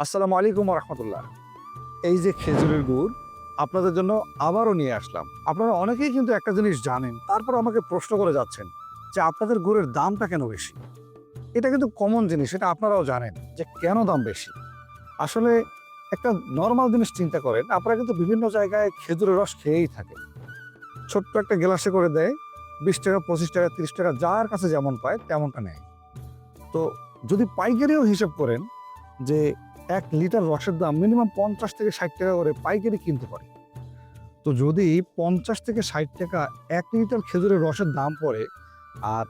আসসালামু আলাইকুম রহমতুল্লাহ। এই যে খেজুরের গুড় আপনাদের জন্য আবারও নিয়ে আসলাম। আপনারা অনেকেই কিন্তু একটা জিনিস জানেন, তারপর আমাকে প্রশ্ন করে যাচ্ছেন যে আপনাদের গুড়ের দামটা কেন বেশি। এটা কিন্তু কমন জিনিস, এটা আপনারাও জানেন যে কেন দাম বেশি। আসলে একটা নর্মাল জিনিস চিন্তা করেন, আপনারা কিন্তু বিভিন্ন জায়গায় খেজুরের রস খেয়েই থাকেন। ছোট্ট একটা গ্লাসে করে দেয়, 20 টাকা, 25 টাকা, 30 টাকা, যার কাছে যেমন পায় তেমনটা নেয়। তো যদি পাইকারিও হিসাব করেন যে 1 লিটার রসের দাম মিনিমাম 50 থেকে 60 টাকা করে পাইকারি কিনতে পারে। তো যদি 50 থেকে 60 টাকা 1 লিটার খেজুরের রসের দাম পড়ে, আর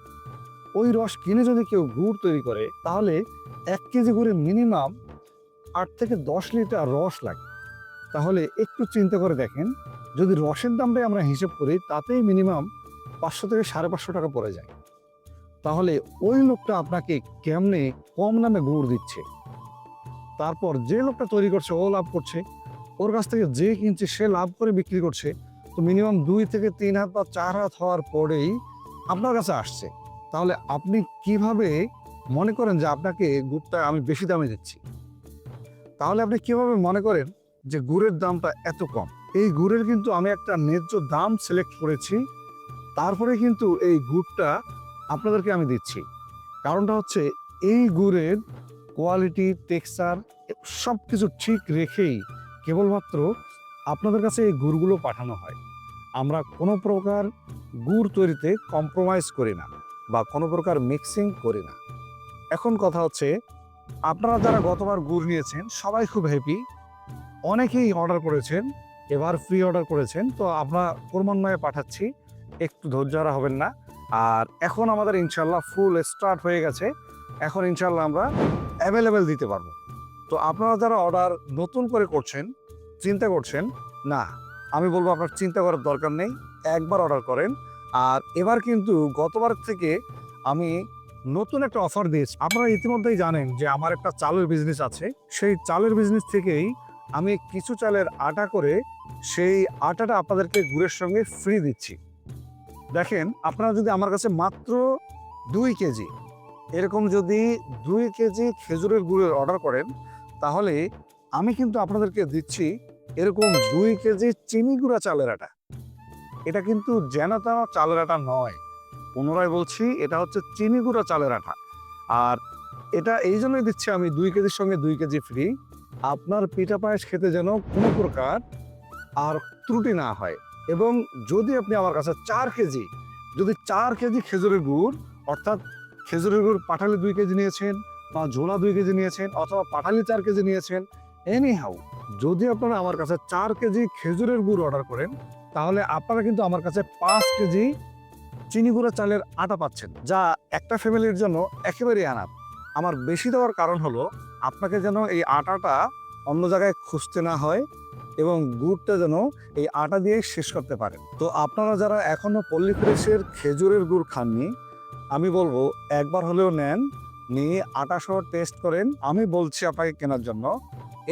ওই রস কিনে যদি কেউ গুড় তৈরি করে, তাহলে 1 কেজি গুড়ে মিনিমাম 8 থেকে 10 লিটার রস লাগে। তাহলে একটু চিন্তা করে দেখেন, যদি রসের দামটাই আমরা হিসেব করি, তাতেই মিনিমাম 500 থেকে 550 টাকা পড়ে যায়। তাহলে ওই লোকটা আপনাকে কেমনে কম দামে গুড় দিচ্ছে? তারপর যে লোকটা তৈরি করছে ও লাভ করছে, ওর কাছ থেকে যে কিনছে সে লাভ করে বিক্রি করছে। তো মিনিমাম 2 থেকে 3 হাত বা 4 হাত হওয়ার পরেই আপনার কাছে আসছে। তাহলে আপনি কিভাবে মনে করেন যে আপনাকে গুড়টা আমি বেশি দামে দিচ্ছি? তাহলে আপনি কিভাবে মনে করেন যে গুড়ের দামটা এত কম? এই গুড়ের কিন্তু আমি একটা ন্যায্য দাম সিলেক্ট করেছি, তারপরে কিন্তু এই গুড়টা আপনাদেরকে আমি দিচ্ছি। কারণটা হচ্ছে, এই গুড়ের কোয়ালিটি, টেক্সচার সব কিছু ঠিক রেখেই কেবলমাত্র আপনাদের কাছে এই গুড়গুলো পাঠানো হয়। আমরা কোনো প্রকার গুড় তৈরিতে কম্প্রোমাইজ করি না বা কোনো প্রকার মিক্সিং করি না। এখন কথা হচ্ছে, আপনারা যারা গতবার গুড় নিয়েছেন সবাই খুব হ্যাপি, অনেকেই অর্ডার করেছেন, এবার ফ্রি অর্ডার করেছেন। তো আমরা ক্রমান্বয়ে পাঠাচ্ছি, একটু ধৈর্য হারা হবেন না। আর এখন আমাদের ইনশাল্লাহ ফুল স্টার্ট হয়ে গেছে, এখন ইনশাল্লাহ আমরা অ্যাভেলেবেল দিতে পারবো। তো আপনারা যারা অর্ডার নতুন করে করছেন, চিন্তা করছেন, না, আমি বলবো আপনার চিন্তা করার দরকার নেই, একবার অর্ডার করেন। আর এবার কিন্তু গতবার থেকে আমি নতুন একটা অফার দিয়েছি। আপনারা ইতিমধ্যেই জানেন যে আমার একটা চালের বিজনেস আছে, সেই চালের বিজনেস থেকেই আমি কিছু চালের আটা করে সেই আটাটা আপনাদেরকে গুড়ের সঙ্গে ফ্রি দিচ্ছি। দেখেন, আপনারা যদি আমার কাছে মাত্র 2 কেজি এরকম যদি 2 কেজি খেজুরের গুড়ের অর্ডার করেন, তাহলে আমি কিন্তু আপনাদেরকে দিচ্ছি এরকম 2 কেজি চিনি গুঁড়া চালের আটা। এটা কিন্তু যেন তেন চালের আটা নয়, পুনরায় বলছি, এটা হচ্ছে চিনি গুঁড়া চালের আটা। আর এটা এই জন্যই দিচ্ছি আমি 2 কেজির সঙ্গে 2 কেজি ফ্রি, আপনার পিঠা পায়েস খেতে যেন কোনো প্রকার আর ত্রুটি না হয়। এবং যদি আপনি আমার কাছে 4 কেজি, যদি 4 কেজি খেজুরের গুড়, অর্থাৎ খেজুরের গুড় পাটালি 2 কেজি নিয়েছেন, বা ঝোলা 2 কেজি নিয়েছেন, অথবা পাটালি 4 কেজি নিয়েছেন, এনি হাউ, যদি আপনারা আমার কাছে 4 কেজি খেজুরের গুড় অর্ডার করেন, তাহলে আপনারা কিন্তু আমার কাছে 5 কেজি চিনি গুঁড়া চালের আটা পাচ্ছেন, যা একটা ফ্যামিলির জন্য একেবারেই আনাপ। আমার বেশি দেওয়ার কারণ হলো, আপনাকে যেন এই আটাটা অন্য জায়গায় খুঁজতে না হয়, এবং গুড়টা যেন এই আটা দিয়ে শেষ করতে পারেন। তো আপনারা যারা এখনো পল্লী ফ্রেশের খেজুরের গুড় খাননি, আমি বলবো একবার হলেও নেন, নিয়ে আটা সহ টেস্ট করেন। আমি বলছি আপনাকে কেনার জন্য,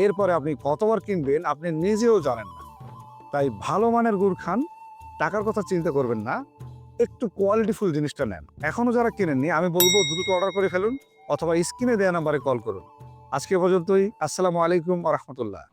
এরপরে আপনি কতবার কিনবেন আপনি নিজেও জানেন না। তাই ভালো মানের গুড় খান, টাকার কথা চিন্তা করবেন না, একটু কোয়ালিটিফুল জিনিসটা নেন। এখনো যারা কিনেননি, আমি বলবো দ্রুত অর্ডার করে ফেলুন, অথবা স্ক্রিনে দেওয়া নাম্বারে কল করুন। আজকে পর্যন্তই। আসসালামু আলাইকুম ওয়া রাহমাতুল্লাহ।